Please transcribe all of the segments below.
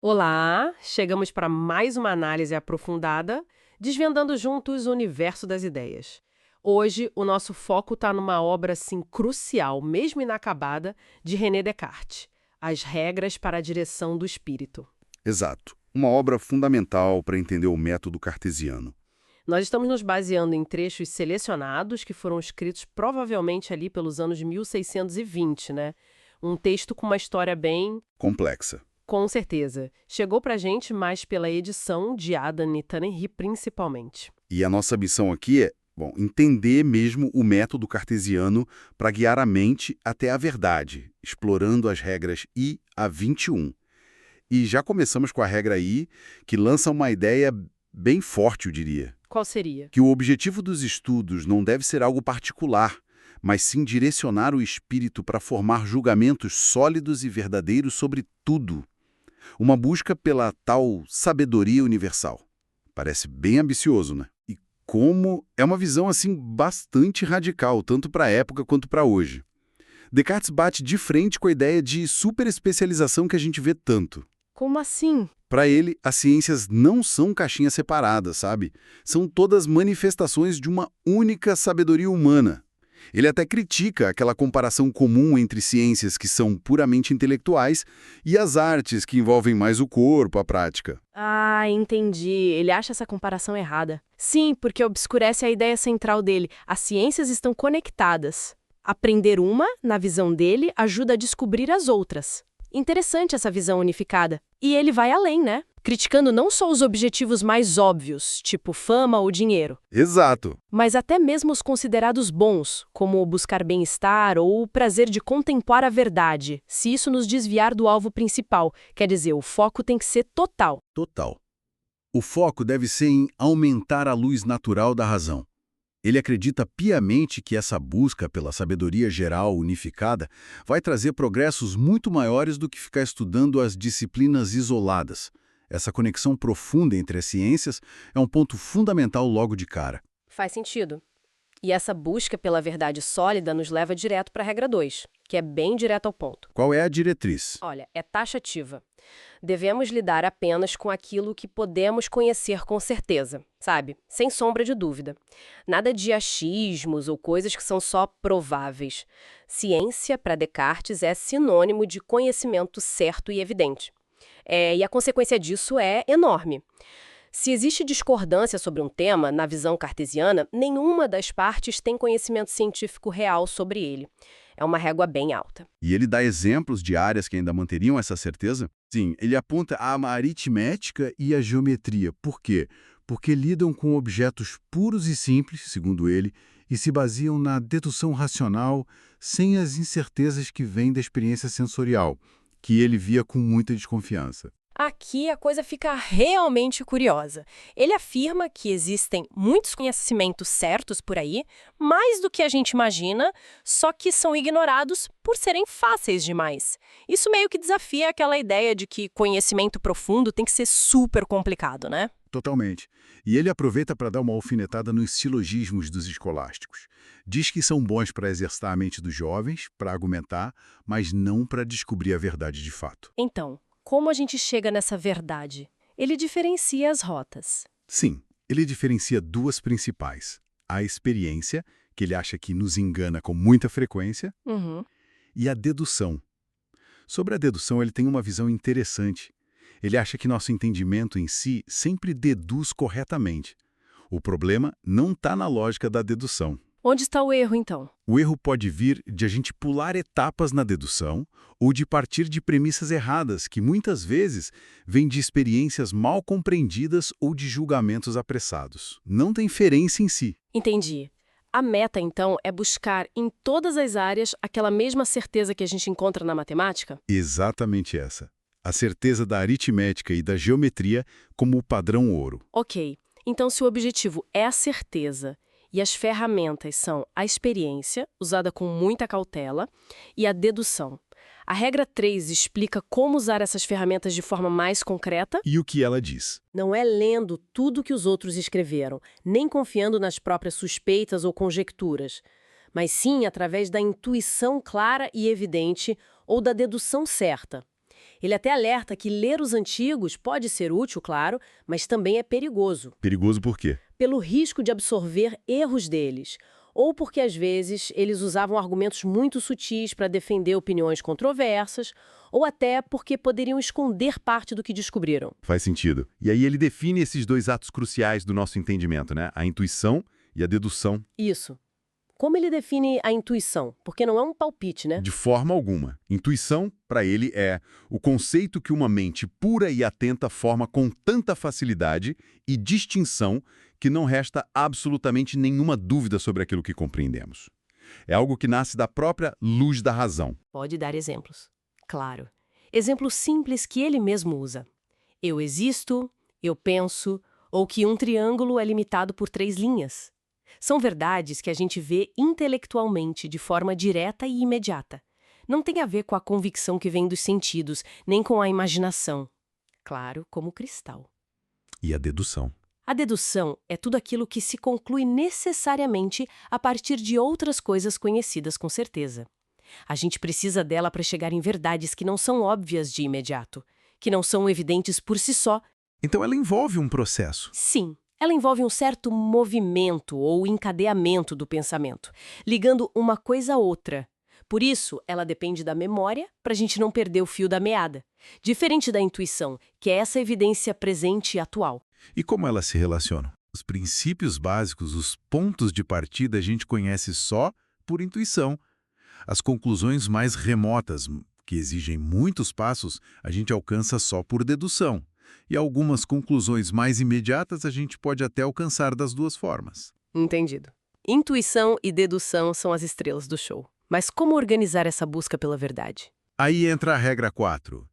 Olá, chegamos para mais uma análise aprofundada, desvendando juntos o universo das ideias. Hoje, o nosso foco está numa obra assim crucial, mesmo inacabada, de René Descartes, As Regras para a Direção do Espírito. Exato. Uma obra fundamental para entender o método cartesiano. Nós estamos nos baseando em trechos selecionados que foram escritos provavelmente ali pelos anos de 1620, né? Um texto com uma história bem. Complexa. Com certeza. Chegou pra gente mais pela edição de Adam e Tannehill principalmente. E a nossa missão aqui é, entender mesmo o método cartesiano para guiar a mente até a verdade, explorando as regras I a 21. E já começamos com a regra I, que lança uma ideia bem forte, eu diria. Qual seria? Que o objetivo dos estudos não deve ser algo particular, mas sim direcionar o espírito para formar julgamentos sólidos e verdadeiros sobre tudo. Uma busca pela tal sabedoria universal. Parece bem ambicioso, né? E como é uma visão assim bastante radical, tanto para a época quanto para hoje. Descartes bate de frente com a ideia de superespecialização que a gente vê tanto. Como assim? Para ele, as ciências não são caixinhas separadas, sabe? São todas manifestações de uma única sabedoria humana. Ele até critica aquela comparação comum entre ciências que são puramente intelectuais e as artes que envolvem mais o corpo, a prática. Ah, entendi. Ele acha essa comparação errada. Sim, porque obscurece a ideia central dele. As ciências estão conectadas. Aprender uma, na visão dele, ajuda a descobrir as outras. Interessante essa visão unificada. E ele vai além, né? Criticando não só os objetivos mais óbvios, tipo fama ou dinheiro, Exato. mas até mesmo os considerados bons, como o buscar bem-estar ou o prazer de contemplar a verdade, se isso nos desviar do alvo principal. Quer dizer, o foco tem que ser total. Total. O foco deve ser em aumentar a luz natural da razão. Ele acredita piamente que essa busca pela sabedoria geral unificada vai trazer progressos muito maiores do que ficar estudando as disciplinas isoladas. Essa conexão profunda entre as ciências é um ponto fundamental logo de cara. Faz sentido. E essa busca pela verdade sólida nos leva direto para a regra 2, que é bem direto ao ponto. Qual é a diretriz? Olha, é taxativa. Devemos lidar apenas com aquilo que podemos conhecer com certeza, sabe? Sem sombra de dúvida. Nada de achismos ou coisas que são só prováveis. Ciência, para Descartes, é sinônimo de conhecimento certo e evidente. E a consequência disso é enorme. Se existe discordância sobre um tema, na visão cartesiana, nenhuma das partes tem conhecimento científico real sobre ele. É uma régua bem alta. E ele dá exemplos de áreas que ainda manteriam essa certeza? Sim, ele aponta a aritmética e a geometria. Por quê? Porque lidam com objetos puros e simples, segundo ele, e se baseiam na dedução racional, sem as incertezas que vêm da experiência sensorial, que ele via com muita desconfiança. Aqui a coisa fica realmente curiosa. Ele afirma que existem muitos conhecimentos certos por aí, mais do que a gente imagina, só que são ignorados por serem fáceis demais. Isso meio que desafia aquela ideia de que conhecimento profundo tem que ser super complicado, né? Totalmente. E ele aproveita para dar uma alfinetada nos silogismos dos escolásticos. Diz que são bons para exercitar a mente dos jovens, para argumentar, mas não para descobrir a verdade de fato. Então, como a gente chega nessa verdade? Ele diferencia as rotas. Sim, ele diferencia duas principais. A experiência, que ele acha que nos engana com muita frequência, Uhum. e a dedução. Sobre a dedução, ele tem uma visão interessante. Ele acha que nosso entendimento em si sempre deduz corretamente. O problema não está na lógica da dedução. Onde está o erro, então? O erro pode vir de a gente pular etapas na dedução ou de partir de premissas erradas, que muitas vezes vêm de experiências mal compreendidas ou de julgamentos apressados. Não tem inferência em si. Entendi. A meta, então, é buscar em todas as áreas aquela mesma certeza que a gente encontra na matemática? Exatamente essa. A certeza da aritmética e da geometria como o padrão ouro. Ok. Então, se o objetivo é a certeza e as ferramentas são a experiência, usada com muita cautela, e a dedução. A regra 3 explica como usar essas ferramentas de forma mais concreta. E o que ela diz? Não é lendo tudo que os outros escreveram, nem confiando nas próprias suspeitas ou conjecturas, mas sim através da intuição clara e evidente ou da dedução certa. Ele até alerta que ler os antigos pode ser útil, claro, mas também é perigoso, Perigoso por quê? pelo risco de absorver erros deles, ou porque às vezes eles usavam argumentos muito sutis para defender opiniões controversas, ou até porque poderiam esconder parte do que descobriram. Faz sentido. E aí ele define esses dois atos cruciais do nosso entendimento, né? A intuição e a dedução. Isso. Como ele define a intuição? Porque não é um palpite, né? De forma alguma. Intuição, para ele, é o conceito que uma mente pura e atenta forma com tanta facilidade e distinção que não resta absolutamente nenhuma dúvida sobre aquilo que compreendemos. É algo que nasce da própria luz da razão. Pode dar exemplos. Claro. Exemplos simples que ele mesmo usa. Eu existo, eu penso, ou que um triângulo é limitado por 3 linhas. São verdades que a gente vê intelectualmente de forma direta e imediata. Não tem a ver com a convicção que vem dos sentidos, nem com a imaginação. Claro, como cristal. E a dedução. A dedução é tudo aquilo que se conclui necessariamente a partir de outras coisas conhecidas com certeza. A gente precisa dela para chegar em verdades que não são óbvias de imediato, que não são evidentes por si só. Então ela envolve um processo. Sim, ela envolve um certo movimento ou encadeamento do pensamento, ligando uma coisa a outra. Por isso, ela depende da memória para a gente não perder o fio da meada. Diferente da intuição, que é essa evidência presente e atual. E como elas se relacionam? Os princípios básicos, os pontos de partida a gente conhece só por intuição. As conclusões mais remotas, que exigem muitos passos, a gente alcança só por dedução. E algumas conclusões mais imediatas a gente pode até alcançar das duas formas. Entendido. Intuição e dedução são as estrelas do show. Mas como organizar essa busca pela verdade? Aí entra a regra 4.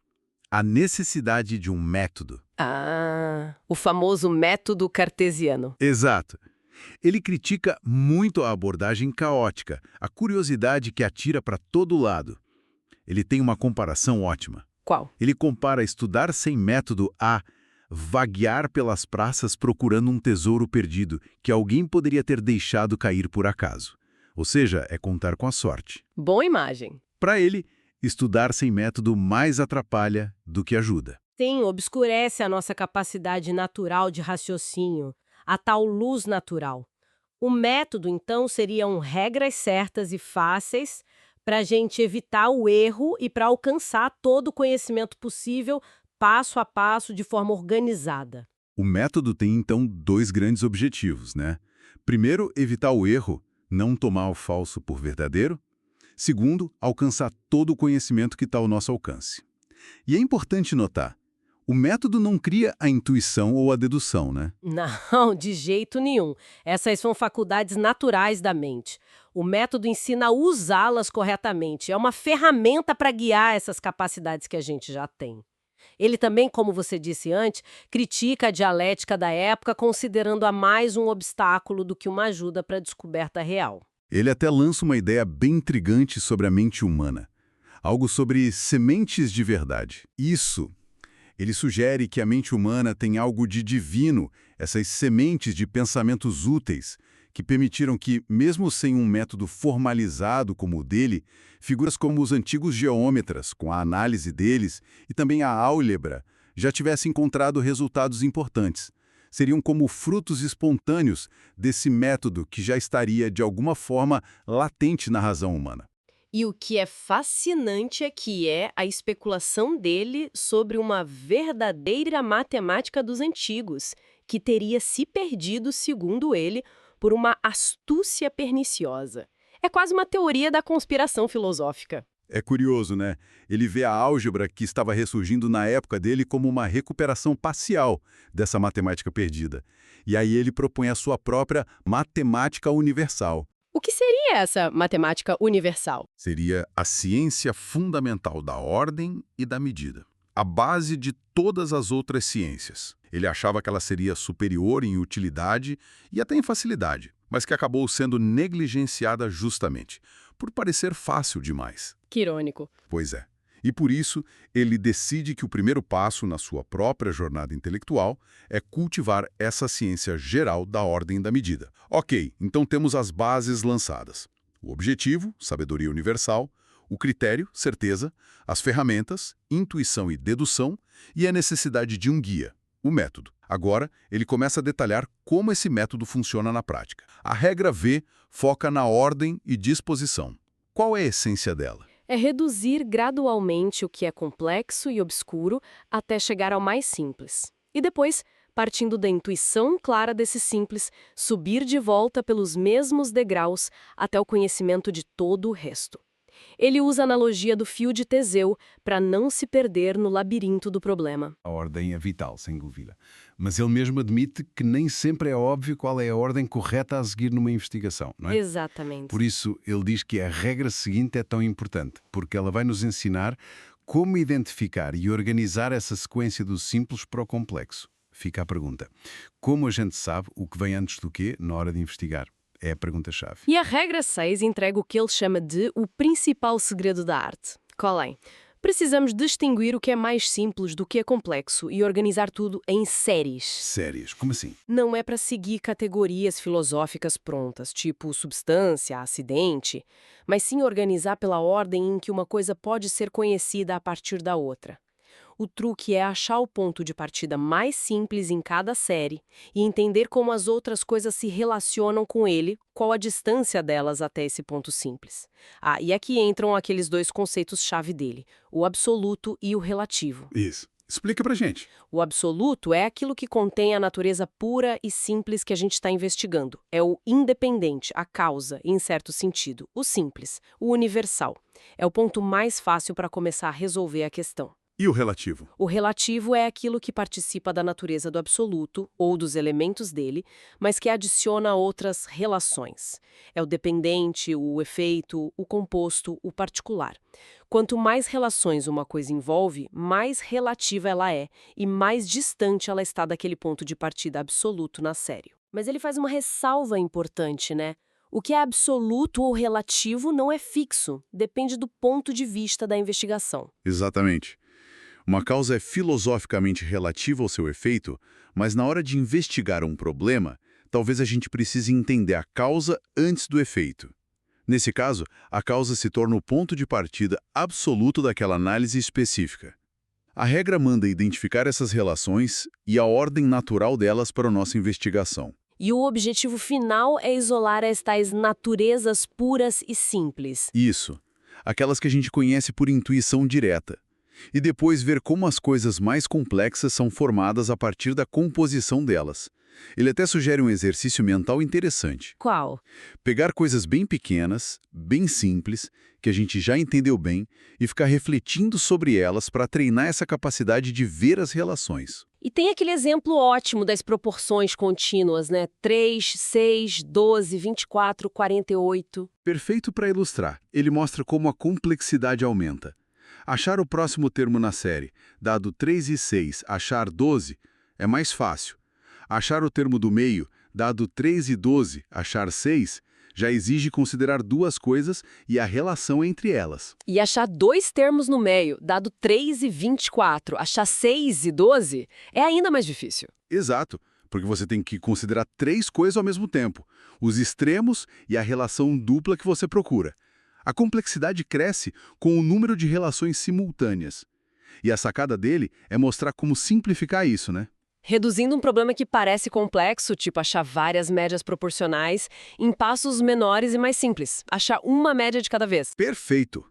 A necessidade de um método. Ah, o famoso método cartesiano. Exato. Ele critica muito a abordagem caótica, a curiosidade que atira para todo lado. Ele tem uma comparação ótima. Qual? Ele compara estudar sem método a vaguear pelas praças procurando um tesouro perdido que alguém poderia ter deixado cair por acaso. Ou seja, é contar com a sorte. Boa imagem. Para ele, estudar sem método mais atrapalha do que ajuda. Sim, obscurece a nossa capacidade natural de raciocínio, a tal luz natural. O método, então, seriam regras certas e fáceis para a gente evitar o erro e para alcançar todo o conhecimento possível, passo a passo, de forma organizada. O método tem, então, dois grandes objetivos, né? Primeiro, evitar o erro, não tomar o falso por verdadeiro. Segundo, alcançar todo o conhecimento que está ao nosso alcance. E é importante notar, o método não cria a intuição ou a dedução, né? Não, de jeito nenhum. Essas são faculdades naturais da mente. O método ensina a usá-las corretamente. É uma ferramenta para guiar essas capacidades que a gente já tem. Ele também, como você disse antes, critica a dialética da época, considerando-a mais um obstáculo do que uma ajuda para a descoberta real. Ele até lança uma ideia bem intrigante sobre a mente humana. Algo sobre sementes de verdade. Ele sugere que a mente humana tem algo de divino, essas sementes de pensamentos úteis, que permitiram que, mesmo sem um método formalizado como o dele, figuras como os antigos geômetras, com a análise deles, e também a álgebra, já tivessem encontrado resultados importantes. Seriam como frutos espontâneos desse método que já estaria, de alguma forma, latente na razão humana. E o que é fascinante é que é a especulação dele sobre uma verdadeira matemática dos antigos, que teria se perdido, segundo ele, por uma astúcia perniciosa. É quase uma teoria da conspiração filosófica. É curioso, né? Ele vê a álgebra que estava ressurgindo na época dele como uma recuperação parcial dessa matemática perdida. E aí ele propõe a sua própria matemática universal. O que seria essa matemática universal? Seria a ciência fundamental da ordem e da medida. A base de todas as outras ciências. Ele achava que ela seria superior em utilidade e até em facilidade, mas que acabou sendo negligenciada justamente, por parecer fácil demais. Que irônico. Pois é. E por isso, ele decide que o primeiro passo na sua própria jornada intelectual é cultivar essa ciência geral da ordem e da medida. Ok, então temos as bases lançadas. O objetivo, sabedoria universal, O critério, certeza, as ferramentas, intuição e dedução, e a necessidade de um guia, o método. Agora, ele começa a detalhar como esse método funciona na prática. A regra V foca na ordem e disposição. Qual é a essência dela? É reduzir gradualmente o que é complexo e obscuro até chegar ao mais simples. E depois, partindo da intuição clara desse simples, subir de volta pelos mesmos degraus até o conhecimento de todo o resto. Ele usa a analogia do fio de Teseu para não se perder no labirinto do problema. A ordem é vital, sem dúvida. Mas ele mesmo admite que nem sempre é óbvio qual é a ordem correta a seguir numa investigação, não é? Exatamente. Por isso, ele diz que a regra seguinte é tão importante, porque ela vai nos ensinar como identificar e organizar essa sequência do simples para o complexo. Fica a pergunta: como a gente sabe o que vem antes do quê na hora de investigar? É a pergunta-chave. E a regra 6 entrega o que ele chama de o principal segredo da arte. Qual é? Precisamos distinguir o que é mais simples do que é complexo e organizar tudo em séries. Séries? Como assim? Não é para seguir categorias filosóficas prontas, tipo substância, acidente, mas sim organizar pela ordem em que uma coisa pode ser conhecida a partir da outra. O truque é achar o ponto de partida mais simples em cada série e entender como as outras coisas se relacionam com ele, qual a distância delas até esse ponto simples. Ah, e aqui entram aqueles dois conceitos-chave dele, o absoluto e o relativo. Isso. Explica pra gente. O absoluto é aquilo que contém a natureza pura e simples que a gente está investigando. É o independente, a causa, em certo sentido. O simples, o universal. É o ponto mais fácil para começar a resolver a questão. E o relativo? O relativo é aquilo que participa da natureza do absoluto, ou dos elementos dele, mas que adiciona outras relações. É o dependente, o efeito, o composto, o particular. Quanto mais relações uma coisa envolve, mais relativa ela é e mais distante ela está daquele ponto de partida absoluto na série. Mas ele faz uma ressalva importante, né? O que é absoluto ou relativo não é fixo, depende do ponto de vista da investigação. Exatamente. Uma causa é filosoficamente relativa ao seu efeito, mas na hora de investigar um problema, talvez a gente precise entender a causa antes do efeito. Nesse caso, a causa se torna o ponto de partida absoluto daquela análise específica. A regra manda identificar essas relações e a ordem natural delas para a nossa investigação. E o objetivo final é isolar as tais naturezas puras e simples. Isso, aquelas que a gente conhece por intuição direta. E depois ver como as coisas mais complexas são formadas a partir da composição delas. Ele até sugere um exercício mental interessante. Qual? Pegar coisas bem pequenas, bem simples, que a gente já entendeu bem, e ficar refletindo sobre elas para treinar essa capacidade de ver as relações. E tem aquele exemplo ótimo das proporções contínuas, né? 3, 6, 12, 24, 48. Perfeito para ilustrar. Ele mostra como a complexidade aumenta. Achar o próximo termo na série, dado 3 e 6, achar 12, é mais fácil. Achar o termo do meio, dado 3 e 12, achar 6, já exige considerar duas coisas e a relação entre elas. E achar dois termos no meio, dado 3 e 24, achar 6 e 12, é ainda mais difícil. Exato, porque você tem que considerar três coisas ao mesmo tempo, os extremos e a relação dupla que você procura. A complexidade cresce com o número de relações simultâneas. E a sacada dele é mostrar como simplificar isso, né? Reduzindo um problema que parece complexo, tipo achar várias médias proporcionais, em passos menores e mais simples. Achar uma média de cada vez. Perfeito!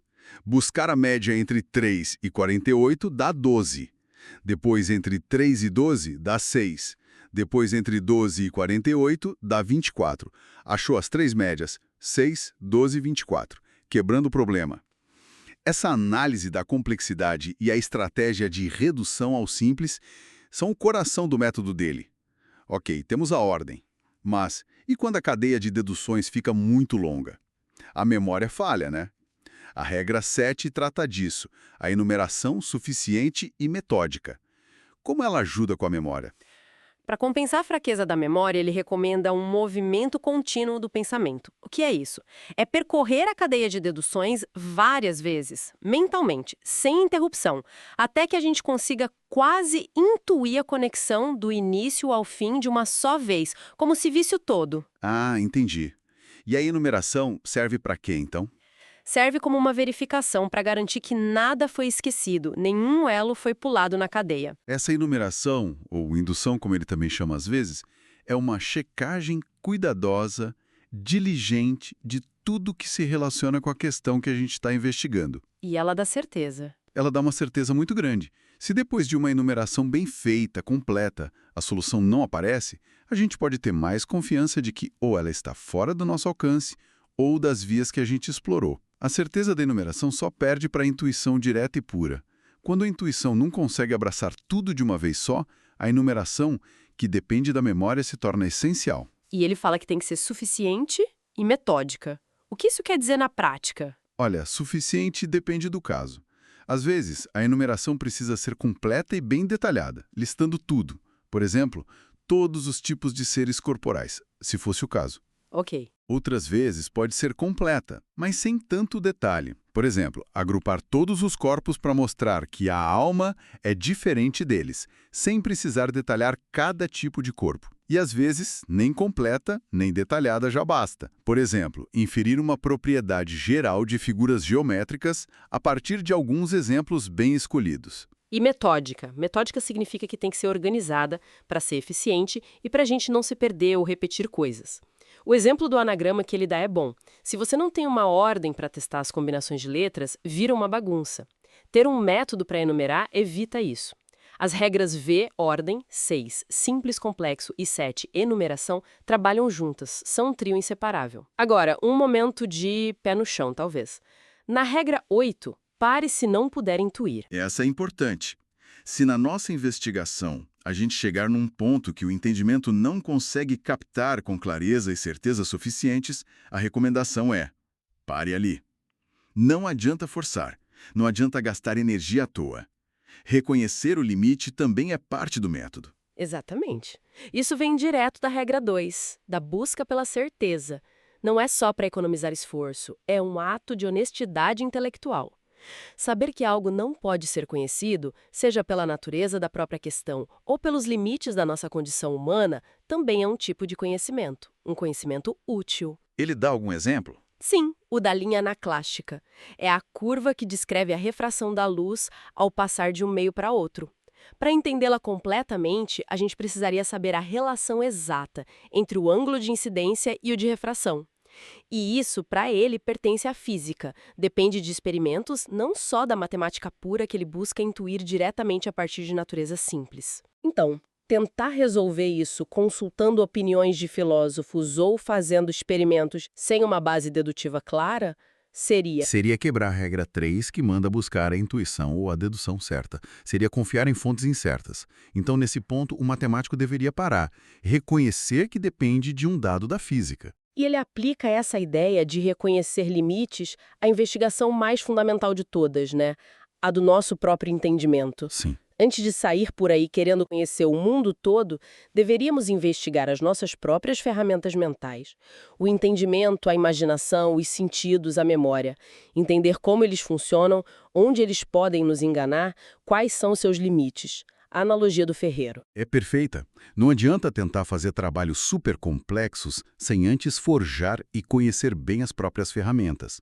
Buscar a média entre 3 e 48 dá 12. Depois, entre 3 e 12, dá 6. Depois, entre 12 e 48, dá 24. Achou as três médias, 6, 12 e 24. Quebrando o problema. Essa análise da complexidade e a estratégia de redução ao simples são o coração do método dele. Ok, temos a ordem. Mas, e quando a cadeia de deduções fica muito longa? A memória falha, né? A regra 7 trata disso, a enumeração suficiente e metódica. Como ela ajuda com a memória? Para compensar a fraqueza da memória, ele recomenda um movimento contínuo do pensamento. O que é isso? É percorrer a cadeia de deduções várias vezes, mentalmente, sem interrupção, até que a gente consiga quase intuir a conexão do início ao fim de uma só vez, como se visse o todo. Ah, entendi. E a enumeração serve para quê, então? Serve como uma verificação para garantir que nada foi esquecido, nenhum elo foi pulado na cadeia. Essa enumeração, ou indução como ele também chama às vezes, é uma checagem cuidadosa, diligente de tudo que se relaciona com a questão que a gente está investigando. E ela dá certeza. Ela dá uma certeza muito grande. Se depois de uma enumeração bem feita, completa, a solução não aparece, a gente pode ter mais confiança de que ou ela está fora do nosso alcance ou das vias que a gente explorou. A certeza da enumeração só perde para a intuição direta e pura. Quando a intuição não consegue abraçar tudo de uma vez só, a enumeração, que depende da memória, se torna essencial. E ele fala que tem que ser suficiente e metódica. O que isso quer dizer na prática? Olha, suficiente depende do caso. Às vezes, a enumeração precisa ser completa e bem detalhada, listando tudo. Por exemplo, todos os tipos de seres corporais, se fosse o caso. Ok. Outras vezes pode ser completa, mas sem tanto detalhe. Por exemplo, agrupar todos os corpos para mostrar que a alma é diferente deles, sem precisar detalhar cada tipo de corpo. E às vezes, nem completa, nem detalhada já basta. Por exemplo, inferir uma propriedade geral de figuras geométricas a partir de alguns exemplos bem escolhidos. E metódica. Metódica significa que tem que ser organizada para ser eficiente e para a gente não se perder ou repetir coisas. O exemplo do anagrama que ele dá é bom. Se você não tem uma ordem para testar as combinações de letras, vira uma bagunça. Ter um método para enumerar evita isso. As regras V, ordem, 6, simples complexo e 7, enumeração, trabalham juntas, são um trio inseparável. Agora, um momento de pé no chão, talvez. Na regra 8, pare se não puder intuir. Essa é importante. Se na nossa investigação a gente chegar num ponto que o entendimento não consegue captar com clareza e certeza suficientes, a recomendação é: pare ali. Não adianta forçar, não adianta gastar energia à toa. Reconhecer o limite também é parte do método. Exatamente. Isso vem direto da regra 2, da busca pela certeza. Não é só para economizar esforço, é um ato de honestidade intelectual. Saber que algo não pode ser conhecido, seja pela natureza da própria questão ou pelos limites da nossa condição humana, também é um tipo de conhecimento, um conhecimento útil. Ele dá algum exemplo? Sim, o da linha anaclástica. É a curva que descreve a refração da luz ao passar de um meio para outro. Para entendê-la completamente, a gente precisaria saber a relação exata entre o ângulo de incidência e o de refração. E isso, para ele, pertence à física. Depende de experimentos, não só da matemática pura que ele busca intuir diretamente a partir de natureza simples. Então, tentar resolver isso consultando opiniões de filósofos ou fazendo experimentos sem uma base dedutiva clara, Seria quebrar a regra 3, que manda buscar a intuição ou a dedução certa. Seria confiar em fontes incertas. Então, nesse ponto, o matemático deveria parar, reconhecer que depende de um dado da física. E ele aplica essa ideia de reconhecer limites à investigação mais fundamental de todas, né? A do nosso próprio entendimento. Sim. Antes de sair por aí querendo conhecer o mundo todo, deveríamos investigar as nossas próprias ferramentas mentais. O entendimento, a imaginação, os sentidos, a memória. Entender como eles funcionam, onde eles podem nos enganar, quais são seus limites. A analogia do ferreiro. É perfeita. Não adianta tentar fazer trabalhos super complexos sem antes forjar e conhecer bem as próprias ferramentas.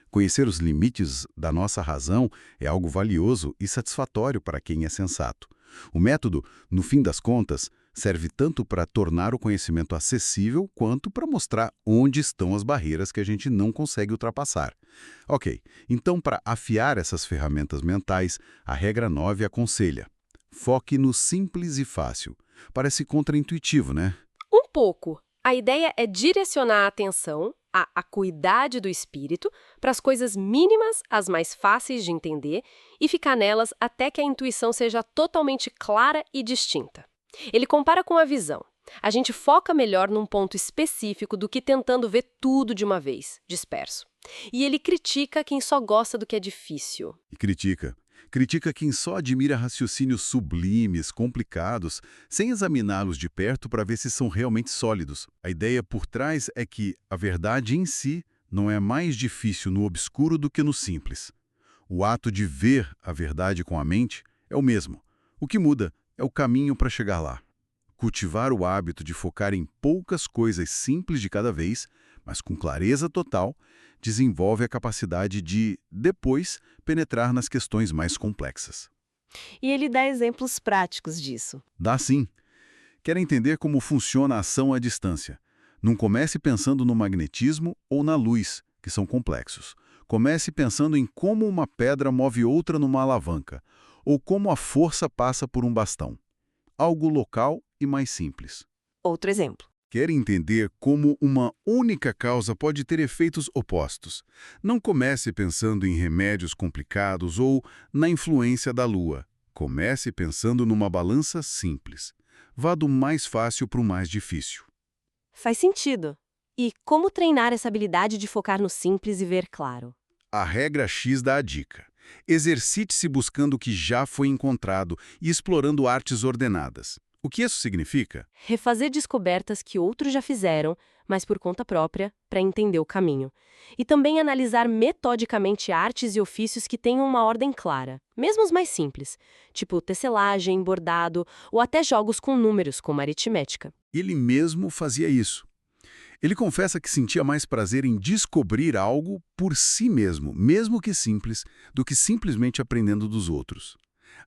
Conhecer os limites da nossa razão é algo valioso e satisfatório para quem é sensato. O método, no fim das contas, serve tanto para tornar o conhecimento acessível quanto para mostrar onde estão as barreiras que a gente não consegue ultrapassar. Ok, então para afiar essas ferramentas mentais, a regra 9 aconselha: foque no simples e fácil. Parece contraintuitivo, né? Um pouco. A ideia é direcionar a atenção, a acuidade do espírito, para as coisas mínimas, as mais fáceis de entender, e ficar nelas até que a intuição seja totalmente clara e distinta. Ele compara com a visão. A gente foca melhor num ponto específico do que tentando ver tudo de uma vez, disperso. E ele critica quem só gosta do que é difícil. E critica. Critica quem só admira raciocínios sublimes, complicados, sem examiná-los de perto para ver se são realmente sólidos. A ideia por trás é que a verdade em si não é mais difícil no obscuro do que no simples. O ato de ver a verdade com a mente é o mesmo. O que muda é o caminho para chegar lá. Cultivar o hábito de focar em poucas coisas simples de cada vez, mas com clareza total, desenvolve a capacidade de, depois, penetrar nas questões mais complexas. E ele dá exemplos práticos disso. Dá sim. Quer entender como funciona a ação à distância? Não comece pensando no magnetismo ou na luz, que são complexos. Comece pensando em como uma pedra move outra numa alavanca, ou como a força passa por um bastão. Algo local e mais simples. Outro exemplo. Quer entender como uma única causa pode ter efeitos opostos? Não comece pensando em remédios complicados ou na influência da lua. Comece pensando numa balança simples. Vá do mais fácil para o mais difícil. Faz sentido. E como treinar essa habilidade de focar no simples e ver claro? A regra X dá a dica. Exercite-se buscando o que já foi encontrado e explorando artes ordenadas. O que isso significa? Refazer descobertas que outros já fizeram, mas por conta própria, para entender o caminho. E também analisar metodicamente artes e ofícios que tenham uma ordem clara, mesmo os mais simples, tipo tecelagem, bordado ou até jogos com números, como aritmética. Ele mesmo fazia isso. Ele confessa que sentia mais prazer em descobrir algo por si mesmo, mesmo que simples, do que simplesmente aprendendo dos outros.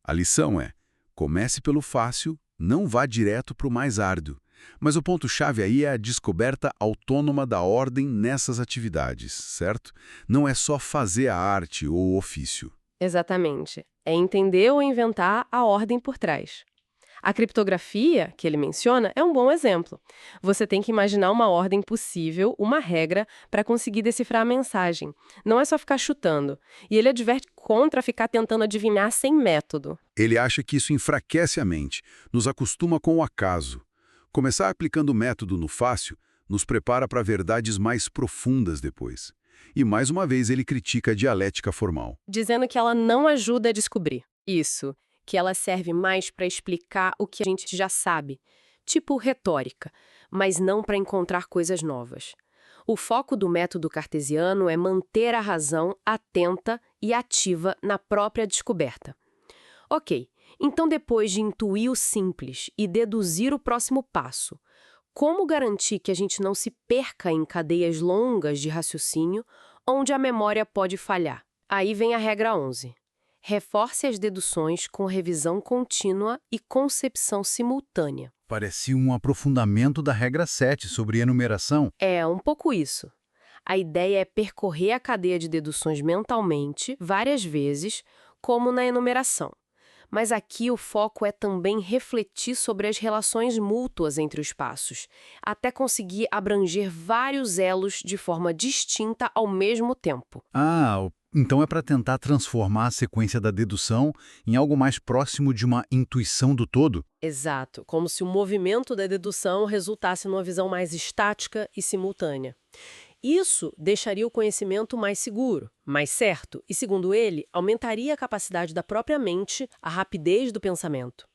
A lição é: comece pelo fácil, não vá direto para o mais árduo. Mas o ponto-chave aí é a descoberta autônoma da ordem nessas atividades, certo? Não é só fazer a arte ou o ofício. Exatamente. É entender ou inventar a ordem por trás. A criptografia, que ele menciona, é um bom exemplo. Você tem que imaginar uma ordem possível, uma regra, para conseguir decifrar a mensagem. Não é só ficar chutando. E ele adverte contra ficar tentando adivinhar sem método. Ele acha que isso enfraquece a mente, nos acostuma com o acaso. Começar aplicando o método no fácil nos prepara para verdades mais profundas depois. E mais uma vez ele critica a dialética formal. Dizendo que ela não ajuda a descobrir. Isso. Que ela serve mais para explicar o que a gente já sabe, tipo retórica, mas não para encontrar coisas novas. O foco do método cartesiano é manter a razão atenta e ativa na própria descoberta. Ok, então depois de intuir o simples e deduzir o próximo passo, como garantir que a gente não se perca em cadeias longas de raciocínio onde a memória pode falhar? Aí vem a regra 11. Reforce as deduções com revisão contínua e concepção simultânea. Parecia um aprofundamento da regra 7 sobre enumeração. É um pouco isso. A ideia é percorrer a cadeia de deduções mentalmente, várias vezes, como na enumeração. Mas aqui o foco é também refletir sobre as relações mútuas entre os passos, até conseguir abranger vários elos de forma distinta ao mesmo tempo. Então é para tentar transformar a sequência da dedução em algo mais próximo de uma intuição do todo? Exato, como se o movimento da dedução resultasse numa visão mais estática e simultânea. Isso deixaria o conhecimento mais seguro, mais certo e, segundo ele, aumentaria a capacidade da própria mente, a rapidez do pensamento.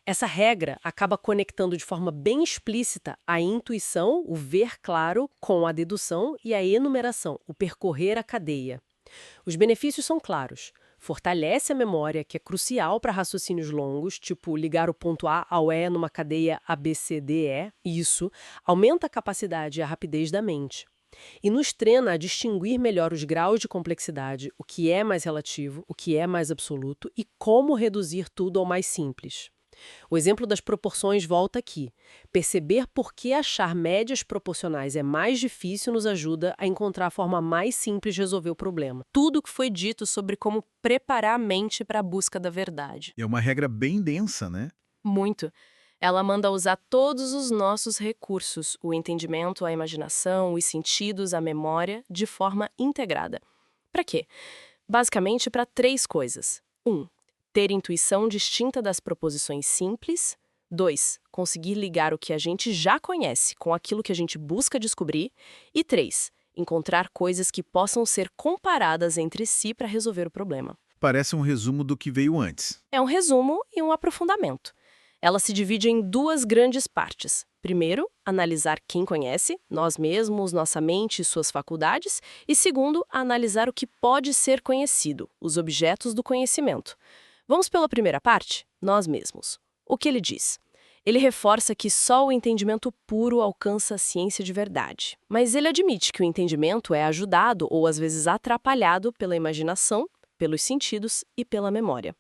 Essa regra acaba conectando de forma bem explícita a intuição, o ver claro, com a dedução e a enumeração, o percorrer a cadeia. Os benefícios são claros. Fortalece a memória, que é crucial para raciocínios longos, tipo ligar o ponto A ao E numa cadeia ABCDE. Isso aumenta a capacidade e a rapidez da mente. E nos treina a distinguir melhor os graus de complexidade, o que é mais relativo, o que é mais absoluto e como reduzir tudo ao mais simples. O exemplo das proporções volta aqui. Perceber por que achar médias proporcionais é mais difícil nos ajuda a encontrar a forma mais simples de resolver o problema. Tudo o que foi dito sobre como preparar a mente para a busca da verdade. É uma regra bem densa, né? Muito. Ela manda usar todos os nossos recursos, o entendimento, a imaginação, os sentidos, a memória, de forma integrada. Para quê? Basicamente para 3 coisas. 1. Ter intuição distinta das proposições simples. 2. Conseguir ligar o que a gente já conhece com aquilo que a gente busca descobrir. E 3. Encontrar coisas que possam ser comparadas entre si para resolver o problema. Parece um resumo do que veio antes. É um resumo e um aprofundamento. Ela se divide em 2 grandes partes. Primeiro, analisar quem conhece, nós mesmos, nossa mente e suas faculdades. E segundo, analisar o que pode ser conhecido, os objetos do conhecimento. Vamos pela primeira parte? Nós mesmos. O que ele diz? Ele reforça que só o entendimento puro alcança a ciência de verdade. Mas ele admite que o entendimento é ajudado ou às vezes atrapalhado pela imaginação, pelos sentidos e pela memória.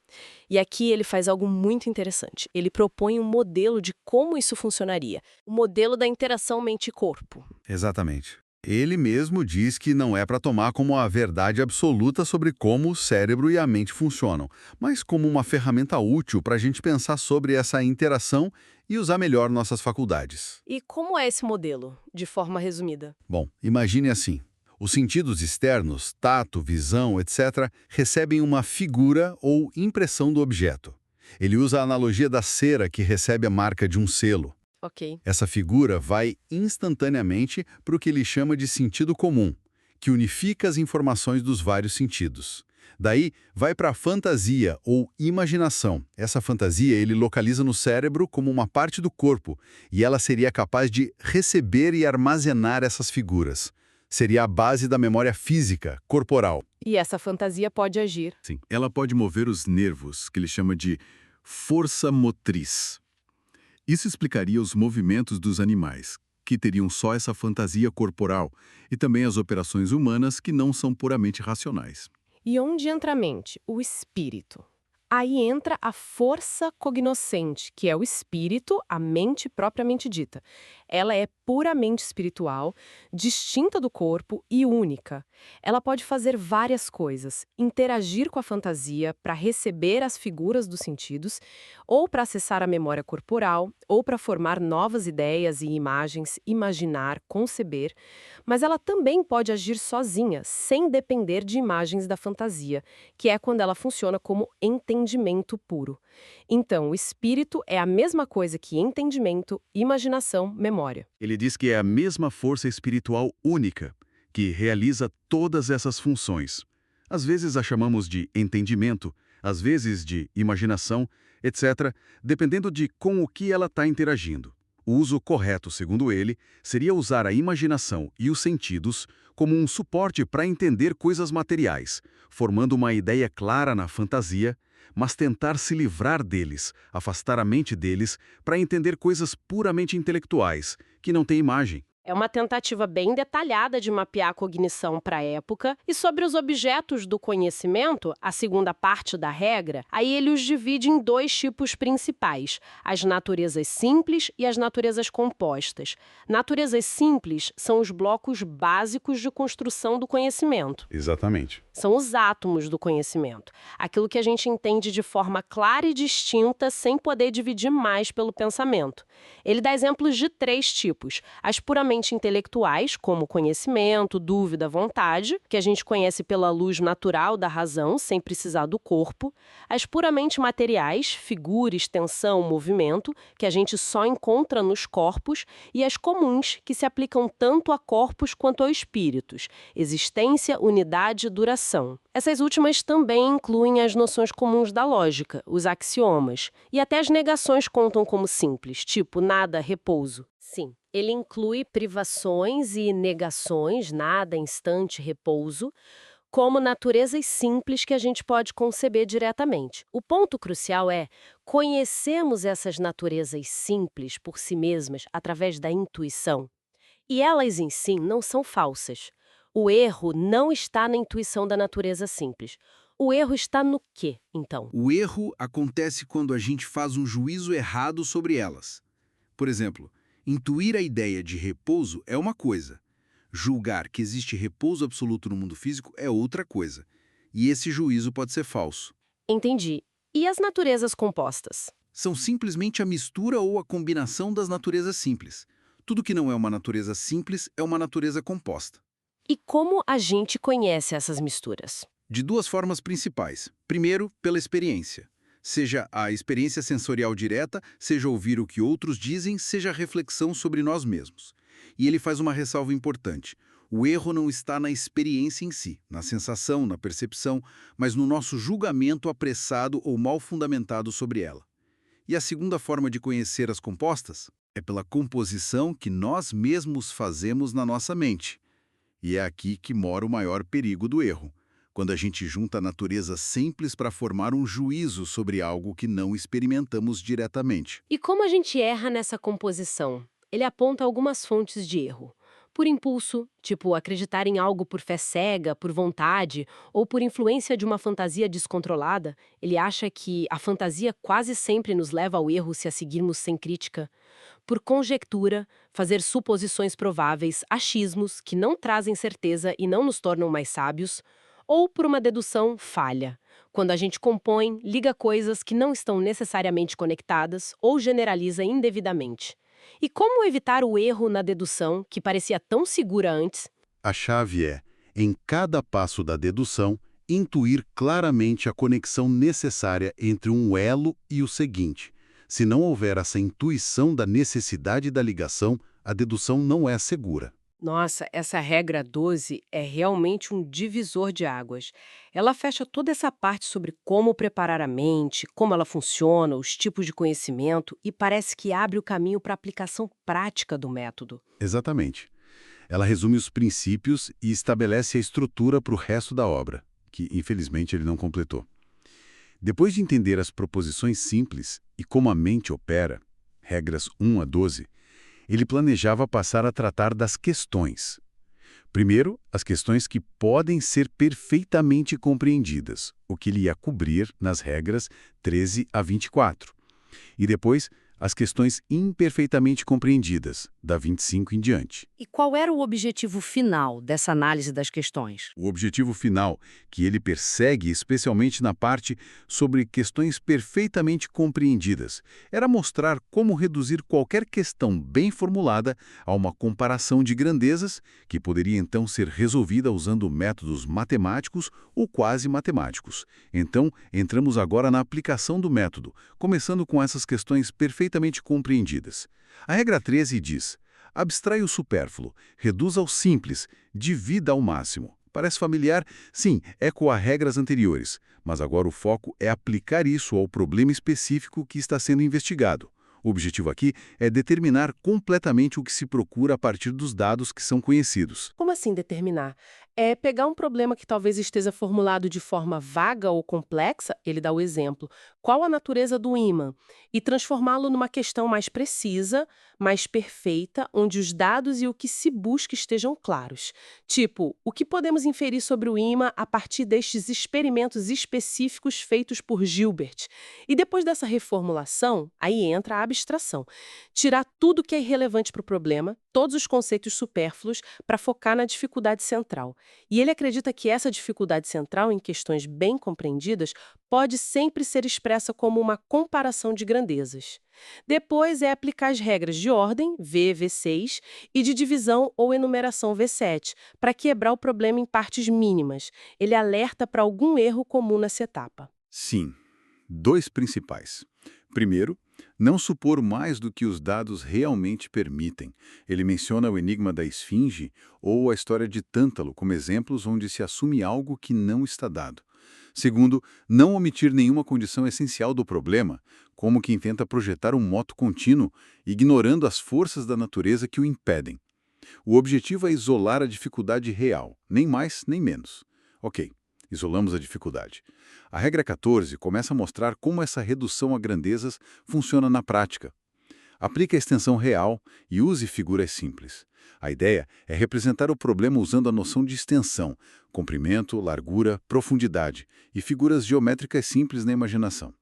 E aqui ele faz algo muito interessante. Ele propõe um modelo de como isso funcionaria. O modelo da interação mente-corpo. Exatamente. Ele mesmo diz que não é para tomar como a verdade absoluta sobre como o cérebro e a mente funcionam, mas como uma ferramenta útil para a gente pensar sobre essa interação e usar melhor nossas faculdades. E como é esse modelo, de forma resumida? Bom, imagine assim. Os sentidos externos, tato, visão, etc., recebem uma figura ou impressão do objeto. Ele usa a analogia da cera que recebe a marca de um selo. Ok. Essa figura vai instantaneamente para o que ele chama de sentido comum, que unifica as informações dos vários sentidos. Daí, vai para a fantasia ou imaginação. Essa fantasia ele localiza no cérebro como uma parte do corpo, e ela seria capaz de receber e armazenar essas figuras. Seria a base da memória física, corporal. E essa fantasia pode agir. Sim, ela pode mover os nervos, que ele chama de força motriz. Isso explicaria os movimentos dos animais, que teriam só essa fantasia corporal, e também as operações humanas que não são puramente racionais. E onde entra a mente? O espírito. Aí entra a força cognoscente, que é o espírito, a mente propriamente dita. Ela é puramente espiritual, distinta do corpo e única. Ela pode fazer várias coisas: interagir com a fantasia para receber as figuras dos sentidos, ou para acessar a memória corporal, ou para formar novas ideias e imagens, imaginar, conceber. Mas ela também pode agir sozinha, sem depender de imagens da fantasia, que é quando ela funciona como entendimento puro. Então, o espírito é a mesma coisa que entendimento, imaginação, memória. Ele diz que é a mesma força espiritual única, que realiza todas essas funções. Às vezes a chamamos de entendimento, às vezes de imaginação, etc., dependendo de com o que ela está interagindo. O uso correto, segundo ele, seria usar a imaginação e os sentidos como um suporte para entender coisas materiais, formando uma ideia clara na fantasia, mas tentar se livrar deles, afastar a mente deles, para entender coisas puramente intelectuais, que não têm imagem. É uma tentativa bem detalhada de mapear a cognição para a época, e sobre os objetos do conhecimento, a segunda parte da regra, aí ele os divide em dois tipos principais: as naturezas simples e as naturezas compostas. Naturezas simples são os blocos básicos de construção do conhecimento. Exatamente. São os átomos do conhecimento, aquilo que a gente entende de forma clara e distinta sem poder dividir mais pelo pensamento. Ele dá exemplos de 3 tipos: as puramente intelectuais, como conhecimento, dúvida, vontade, que a gente conhece pela luz natural da razão, sem precisar do corpo; as puramente materiais, figura, extensão, movimento, que a gente só encontra nos corpos; e as comuns, que se aplicam tanto a corpos quanto a espíritos: existência, unidade, duração. Essas últimas também incluem as noções comuns da lógica, os axiomas, e até as negações contam como simples, tipo nada, repouso. Sim, ele inclui privações e negações, nada, instante, repouso, como naturezas simples que a gente pode conceber diretamente. O ponto crucial é: conhecemos essas naturezas simples por si mesmas através da intuição. E elas em si não são falsas. O erro não está na intuição da natureza simples. O erro está no quê, então? O erro acontece quando a gente faz um juízo errado sobre elas. Por exemplo, intuir a ideia de repouso é uma coisa. Julgar que existe repouso absoluto no mundo físico é outra coisa. E esse juízo pode ser falso. Entendi. E as naturezas compostas? São simplesmente a mistura ou a combinação das naturezas simples. Tudo que não é uma natureza simples é uma natureza composta. E como a gente conhece essas misturas? De 2 formas principais. Primeiro, pela experiência. Seja a experiência sensorial direta, seja ouvir o que outros dizem, seja a reflexão sobre nós mesmos. E ele faz uma ressalva importante. O erro não está na experiência em si, na sensação, na percepção, mas no nosso julgamento apressado ou mal fundamentado sobre ela. E a segunda forma de conhecer as compostas é pela composição que nós mesmos fazemos na nossa mente. E é aqui que mora o maior perigo do erro. quando a gente junta a natureza simples para formar um juízo sobre algo que não experimentamos diretamente. E como a gente erra nessa composição? Ele aponta algumas fontes de erro. Por impulso, tipo acreditar em algo por fé cega, por vontade, ou por influência de uma fantasia descontrolada, ele acha que a fantasia quase sempre nos leva ao erro se a seguirmos sem crítica. Por conjectura, fazer suposições prováveis, achismos que não trazem certeza e não nos tornam mais sábios, ou por uma dedução falha, quando a gente compõe, liga coisas que não estão necessariamente conectadas ou generaliza indevidamente. E como evitar o erro na dedução, que parecia tão segura antes? A chave é, em cada passo da dedução, intuir claramente a conexão necessária entre um elo e o seguinte. Se não houver essa intuição da necessidade da ligação, a dedução não é segura. Nossa, essa regra 12 é realmente um divisor de águas. Ela fecha toda essa parte sobre como preparar a mente, como ela funciona, os tipos de conhecimento e parece que abre o caminho para a aplicação prática do método. Exatamente. Ela resume os princípios e estabelece a estrutura para o resto da obra, que infelizmente ele não completou. Depois de entender as proposições simples e como a mente opera, regras 1 a 12, ele planejava passar a tratar das questões. Primeiro, as questões que podem ser perfeitamente compreendidas, o que ele ia cobrir nas regras 13 a 24. E depois, as questões imperfeitamente compreendidas, da 25 em diante. E qual era o objetivo final dessa análise das questões? O objetivo final, que ele persegue especialmente na parte sobre questões perfeitamente compreendidas, era mostrar como reduzir qualquer questão bem formulada a uma comparação de grandezas que poderia então ser resolvida usando métodos matemáticos ou quase matemáticos. Então, entramos agora na aplicação do método, começando com essas questões perfeitamente compreendidas. A regra 13 diz: abstrai o supérfluo, reduza ao simples, divida ao máximo. Parece familiar? Sim, ecoa regras anteriores, mas agora o foco é aplicar isso ao problema específico que está sendo investigado. O objetivo aqui é determinar completamente o que se procura a partir dos dados que são conhecidos. Como assim determinar? É pegar um problema que talvez esteja formulado de forma vaga ou complexa, ele dá o exemplo, qual a natureza do ímã, e transformá-lo numa questão mais precisa, mais perfeita, onde os dados e o que se busca estejam claros. Tipo, o que podemos inferir sobre o ímã a partir destes experimentos específicos feitos por Gilbert? E depois dessa reformulação, aí entra a abstração. Tirar tudo que é irrelevante para o problema, todos os conceitos supérfluos, para focar na dificuldade central. E ele acredita que essa dificuldade central, em questões bem compreendidas, pode sempre ser expressa como uma comparação de grandezas. Depois é aplicar as regras de ordem, V, V6, e de divisão ou enumeração, V7, para quebrar o problema em partes mínimas. Ele alerta para algum erro comum nessa etapa. Sim, dois principais. Primeiro, não supor mais do que os dados realmente permitem. Ele menciona o enigma da esfinge ou a história de Tântalo como exemplos onde se assume algo que não está dado. Segundo, não omitir nenhuma condição essencial do problema, como quem tenta projetar um moto contínuo, ignorando as forças da natureza que o impedem. O objetivo é isolar a dificuldade real, nem mais nem menos. Ok, isolamos a dificuldade. A regra 14 começa a mostrar como essa redução a grandezas funciona na prática. Aplique a extensão real e use figuras simples. A ideia é representar o problema usando a noção de extensão, comprimento, largura, profundidade e figuras geométricas simples na imaginação.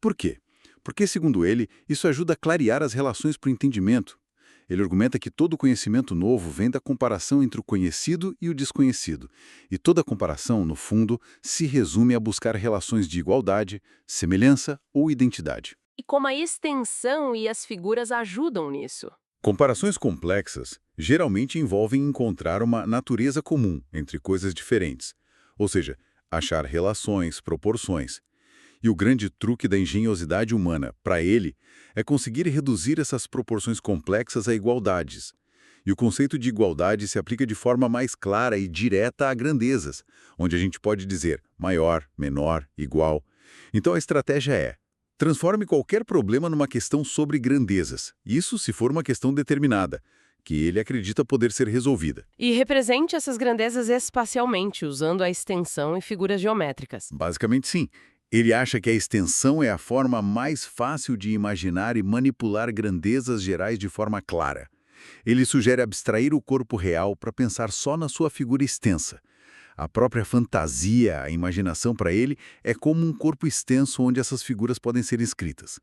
Por quê? Porque, segundo ele, isso ajuda a clarear as relações para o entendimento. Ele argumenta que todo conhecimento novo vem da comparação entre o conhecido e o desconhecido, e toda comparação, no fundo, se resume a buscar relações de igualdade, semelhança ou identidade. E como a extensão e as figuras ajudam nisso? Comparações complexas geralmente envolvem encontrar uma natureza comum entre coisas diferentes, ou seja, achar relações, proporções. E o grande truque da engenhosidade humana, para ele, é conseguir reduzir essas proporções complexas a igualdades. E o conceito de igualdade se aplica de forma mais clara e direta a grandezas, onde a gente pode dizer maior, menor, igual. Então a estratégia é: transforme qualquer problema numa questão sobre grandezas, isso se for uma questão determinada. que ele acredita poder ser resolvida. E represente essas grandezas espacialmente, usando a extensão e figuras geométricas. Basicamente, sim. Ele acha que a extensão é a forma mais fácil de imaginar e manipular grandezas gerais de forma clara. Ele sugere abstrair o corpo real para pensar só na sua figura extensa. A própria fantasia, a imaginação para ele, é como um corpo extenso onde essas figuras podem ser escritas.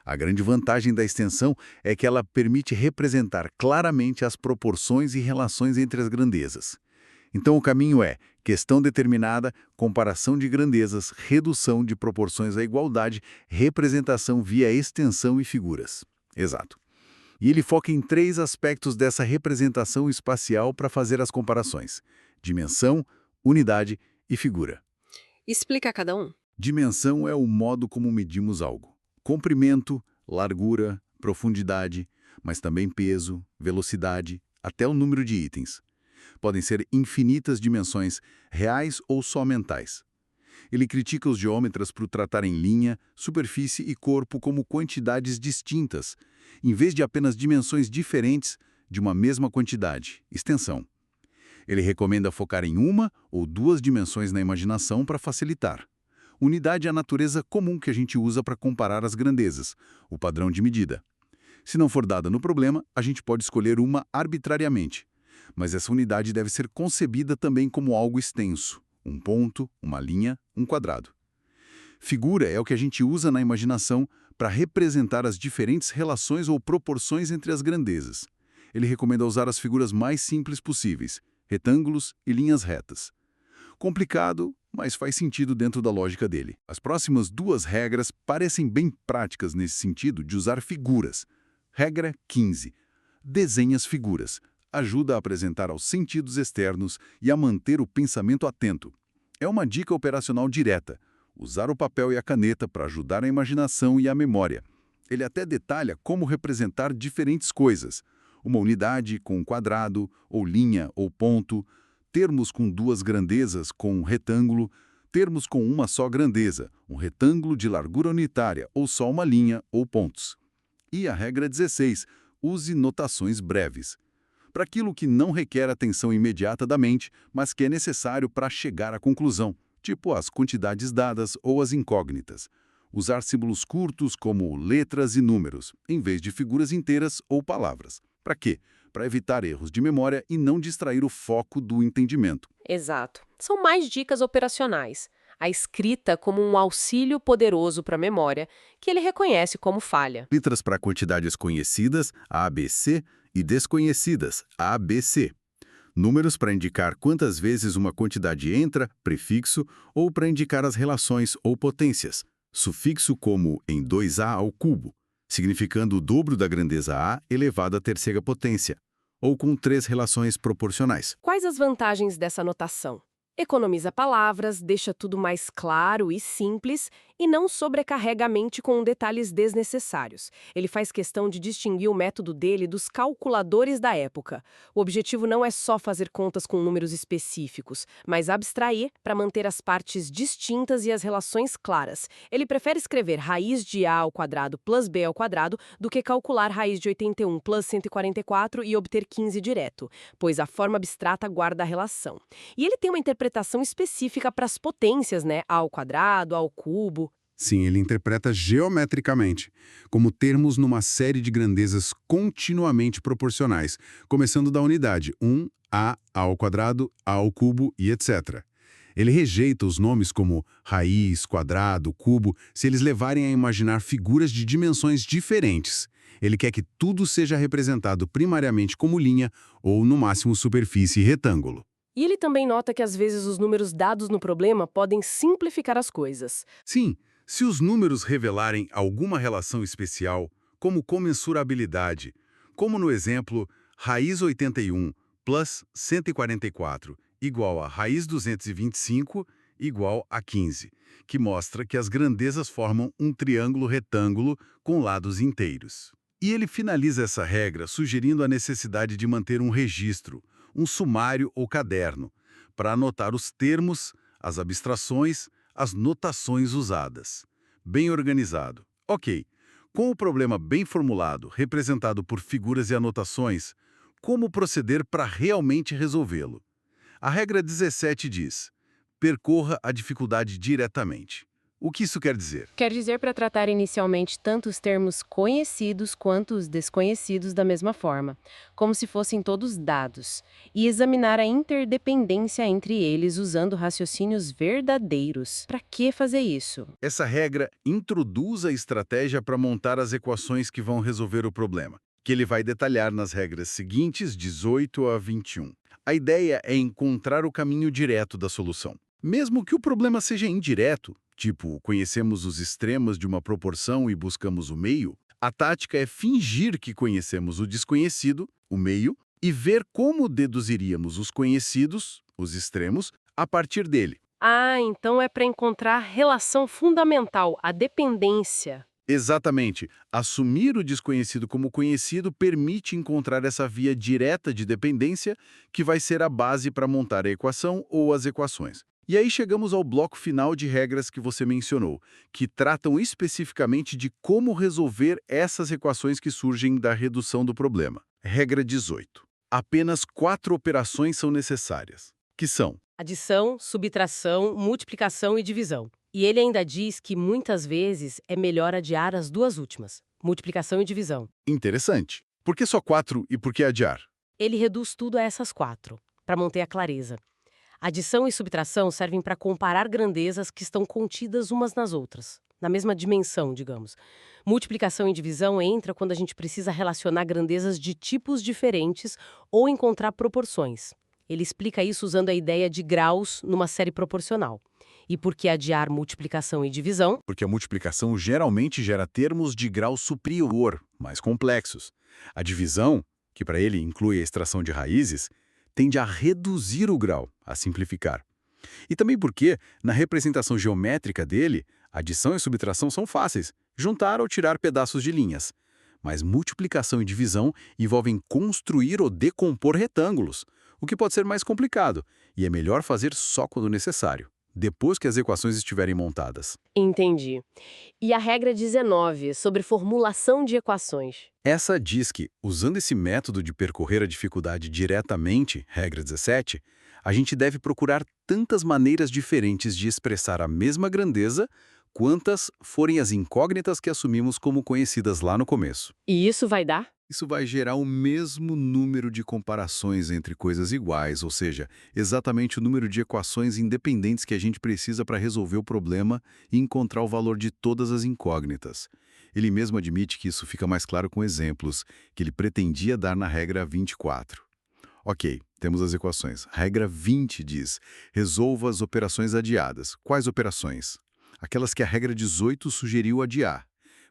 A grande vantagem da extensão é que ela permite representar claramente as proporções e relações entre as grandezas. Então o caminho é questão determinada, comparação de grandezas, redução de proporções à igualdade, representação via extensão e figuras. Exato. E ele foca em 3 aspectos dessa representação espacial para fazer as comparações: dimensão, unidade e figura. Explica cada um. Dimensão é o modo como medimos algo. Comprimento, largura, profundidade, mas também peso, velocidade, até o número de itens. Podem ser infinitas dimensões, reais ou só mentais. Ele critica os geômetras por tratarem linha, superfície e corpo como quantidades distintas, em vez de apenas dimensões diferentes de uma mesma quantidade, extensão. Ele recomenda focar em 1 ou 2 dimensões na imaginação para facilitar. Unidade é a natureza comum que a gente usa para comparar as grandezas, o padrão de medida. Se não for dada no problema, a gente pode escolher uma arbitrariamente. Mas essa unidade deve ser concebida também como algo extenso, um ponto, uma linha, um quadrado. Figura é o que a gente usa na imaginação para representar as diferentes relações ou proporções entre as grandezas. Ele recomenda usar as figuras mais simples possíveis, retângulos e linhas retas. Complicado, mas faz sentido dentro da lógica dele. As próximas 2 regras parecem bem práticas nesse sentido de usar figuras. Regra 15. Desenhe as figuras. Ajuda a apresentar aos sentidos externos e a manter o pensamento atento. É uma dica operacional direta. Usar o papel e a caneta para ajudar a imaginação e a memória. Ele até detalha como representar diferentes coisas. Uma unidade com um quadrado, ou linha, ou ponto, termos com 2 grandezas com um retângulo, termos com uma só grandeza, um retângulo de largura unitária, ou só uma linha, ou pontos. E a regra 16, use notações breves. Para aquilo que não requer atenção imediata da mente, mas que é necessário para chegar à conclusão, tipo as quantidades dadas ou as incógnitas. Usar símbolos curtos como letras e números, em vez de figuras inteiras ou palavras. Para quê? Para evitar erros de memória e não distrair o foco do entendimento. Exato. São mais dicas operacionais. A escrita como um auxílio poderoso para a memória, que ele reconhece como falha. Letras para quantidades conhecidas, A, B, C, e desconhecidas, A, B, C. Números para indicar quantas vezes uma quantidade entra, prefixo, ou para indicar as relações ou potências. Sufixo como em 2A ao cubo, significando o dobro da grandeza A elevado à terceira potência, ou com 3 relações proporcionais. Quais as vantagens dessa notação? Economiza palavras, deixa tudo mais claro e simples e não sobrecarrega a mente com detalhes desnecessários. Ele faz questão de distinguir o método dele dos calculadores da época. O objetivo não é só fazer contas com números específicos, mas abstrair para manter as partes distintas e as relações claras. Ele prefere escrever raiz de A ao quadrado plus B ao quadrado do que calcular raiz de 81 plus 144 e obter 15 direto, pois a forma abstrata guarda a relação. E ele tem uma interpretação específica para as potências, né? A ao quadrado, ao cubo. Sim, ele interpreta geometricamente, como termos numa série de grandezas continuamente proporcionais, começando da unidade 1, A ao quadrado, A ao cubo e etc. Ele rejeita os nomes como raiz, quadrado, cubo, se eles levarem a imaginar figuras de dimensões diferentes. Ele quer que tudo seja representado primariamente como linha ou, no máximo, superfície e retângulo. E ele também nota que às vezes os números dados no problema podem simplificar as coisas. Sim, se os números revelarem alguma relação especial, como comensurabilidade, como no exemplo raiz 81 plus 144 igual a raiz 225 igual a 15, que mostra que as grandezas formam um triângulo retângulo com lados inteiros. E ele finaliza essa regra sugerindo a necessidade de manter um registro, um sumário ou caderno, para anotar os termos, as abstrações, as notações usadas. Bem organizado. Ok, com o problema bem formulado, representado por figuras e anotações, como proceder para realmente resolvê-lo. A regra 17 diz: percorra a dificuldade diretamente. O que isso quer dizer? Quer dizer para tratar inicialmente tanto os termos conhecidos quanto os desconhecidos da mesma forma, como se fossem todos dados, e examinar a interdependência entre eles usando raciocínios verdadeiros. Para que fazer isso? Essa regra introduz a estratégia para montar as equações que vão resolver o problema, que ele vai detalhar nas regras seguintes, 18 a 21. A ideia é encontrar o caminho direto da solução. Mesmo que o problema seja indireto, tipo, conhecemos os extremos de uma proporção e buscamos o meio, a tática é fingir que conhecemos o desconhecido, o meio, e ver como deduziríamos os conhecidos, os extremos, a partir dele. Ah, então é para encontrar a relação fundamental, a dependência. Exatamente. Assumir o desconhecido como conhecido permite encontrar essa via direta de dependência que vai ser a base para montar a equação ou as equações. E aí chegamos ao bloco final de regras que você mencionou, que tratam especificamente de como resolver essas equações que surgem da redução do problema. Regra 18. Apenas 4 operações são necessárias, que são: Adição, subtração, multiplicação e divisão. E ele ainda diz que muitas vezes é melhor adiar as duas últimas, multiplicação e divisão. interessante. Por que só 4 e por que adiar? Ele reduz tudo a essas 4, para manter a clareza. Adição e subtração servem para comparar grandezas que estão contidas umas nas outras, na mesma dimensão, digamos. Multiplicação e divisão entra quando a gente precisa relacionar grandezas de tipos diferentes ou encontrar proporções. Ele explica isso usando a ideia de graus numa série proporcional. E por que adiar multiplicação e divisão? Porque a multiplicação geralmente gera termos de grau superior, mais complexos. A divisão, que para ele inclui a extração de raízes, tende a reduzir o grau, a simplificar. E também porque, na representação geométrica dele, adição e subtração são fáceis, juntar ou tirar pedaços de linhas. Mas multiplicação e divisão envolvem construir ou decompor retângulos, o que pode ser mais complicado, e é melhor fazer só quando necessário, depois que as equações estiverem montadas. Entendi. E a regra 19, sobre formulação de equações. Essa diz que, usando esse método de percorrer a dificuldade diretamente, regra 17, a gente deve procurar tantas maneiras diferentes de expressar a mesma grandeza quantas forem as incógnitas que assumimos como conhecidas lá no começo. E isso vai dar? Isso vai gerar o mesmo número de comparações entre coisas iguais, ou seja, exatamente o número de equações independentes que a gente precisa para resolver o problema e encontrar o valor de todas as incógnitas. Ele mesmo admite que isso fica mais claro com exemplos que ele pretendia dar na regra 24. Ok, temos as equações. Regra 20 diz: resolva as operações adiadas. Quais operações? Aquelas que a regra 18 sugeriu adiar,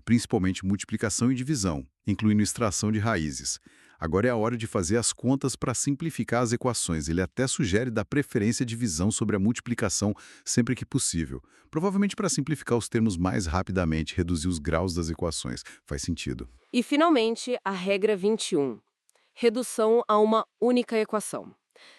principalmente multiplicação e divisão, incluindo extração de raízes. Agora é a hora de fazer as contas para simplificar as equações. Ele até sugere dar preferência à divisão sobre a multiplicação sempre que possível, provavelmente para simplificar os termos mais rapidamente, reduzir os graus das equações. Faz sentido. E, finalmente, a regra 21. Redução a uma única equação.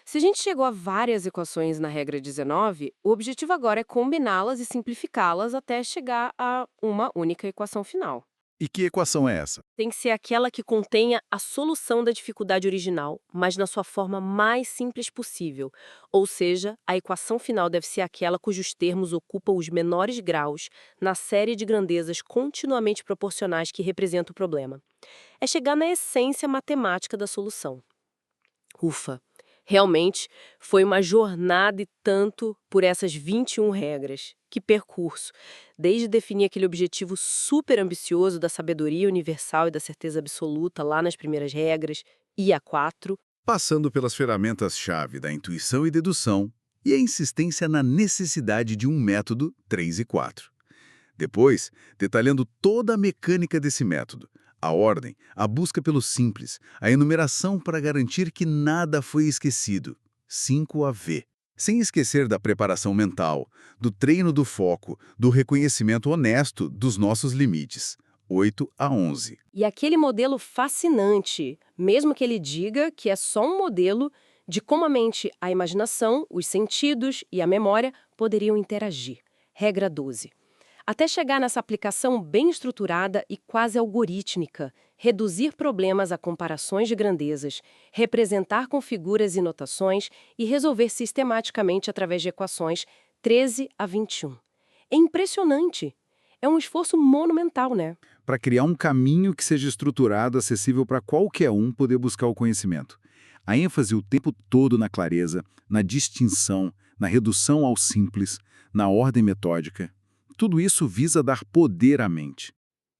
Se a gente chegou a várias equações na regra 19, o objetivo agora é combiná-las e simplificá-las até chegar a uma única equação final. E que equação é essa? Tem que ser aquela que contenha a solução da dificuldade original, mas na sua forma mais simples possível. Ou seja, a equação final deve ser aquela cujos termos ocupam os menores graus na série de grandezas continuamente proporcionais que representa o problema. É chegar na essência matemática da solução. Ufa! Realmente, foi uma jornada e tanto por essas 21 regras. Que percurso! Desde definir aquele objetivo super ambicioso da sabedoria universal e da certeza absoluta lá nas primeiras regras, e a 4, Passando pelas ferramentas-chave da intuição e dedução e a insistência na necessidade de um método 3 e 4. Depois, detalhando toda a mecânica desse método, a ordem, a busca pelo simples, a enumeração para garantir que nada foi esquecido, 5 a V. Sem esquecer da preparação mental, do treino do foco, do reconhecimento honesto dos nossos limites, 8 a 11. E aquele modelo fascinante, mesmo que ele diga que é só um modelo de como a mente, a imaginação, os sentidos e a memória poderiam interagir. Regra 12. até chegar nessa aplicação bem estruturada e quase algorítmica, reduzir problemas a comparações de grandezas, representar com figuras e notações e resolver sistematicamente através de equações 13 a 21. É impressionante! É um esforço monumental, né? Para criar um caminho que seja estruturado, acessível para qualquer um poder buscar o conhecimento. A ênfase o tempo todo na clareza, na distinção, na redução ao simples, na ordem metódica. Tudo isso visa dar poder à mente.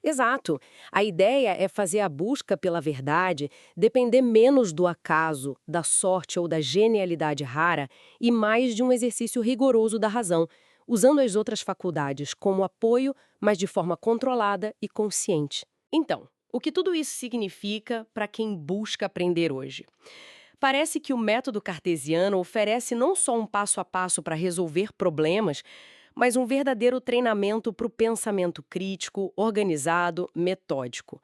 Exato. A ideia é fazer a busca pela verdade depender menos do acaso, da sorte ou da genialidade rara e mais de um exercício rigoroso da razão, usando as outras faculdades como apoio, mas de forma controlada e consciente. Então, o que tudo isso significa para quem busca aprender hoje? Parece que o método cartesiano oferece não só um passo a passo para resolver problemas, mas um verdadeiro treinamento para o pensamento crítico, organizado, metódico.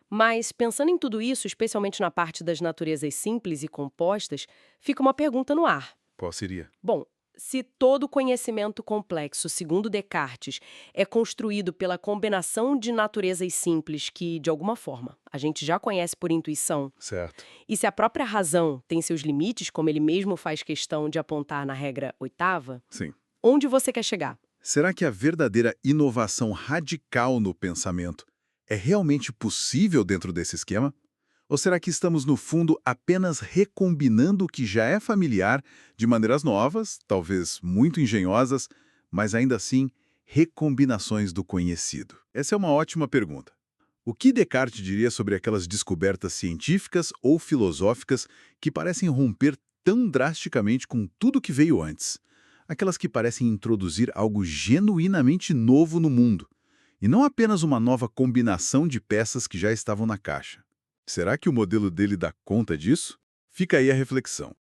Mas, pensando em tudo isso, especialmente na parte das naturezas simples e compostas, fica uma pergunta no ar. Qual seria? Bom, se todo conhecimento complexo, segundo Descartes, é construído pela combinação de naturezas simples que, de alguma forma, a gente já conhece por intuição, Certo. e se a própria razão tem seus limites, como ele mesmo faz questão de apontar na regra 8ª, Sim. onde você quer chegar? Será que a verdadeira inovação radical no pensamento é realmente possível dentro desse esquema? Ou será que estamos, no fundo, apenas recombinando o que já é familiar de maneiras novas, talvez muito engenhosas, mas ainda assim recombinações do conhecido? Essa é uma ótima pergunta. O que Descartes diria sobre aquelas descobertas científicas ou filosóficas que parecem romper tão drasticamente com tudo que veio antes? Aquelas que parecem introduzir algo genuinamente novo no mundo, e não apenas uma nova combinação de peças que já estavam na caixa. Será que o modelo dele dá conta disso? Fica aí a reflexão.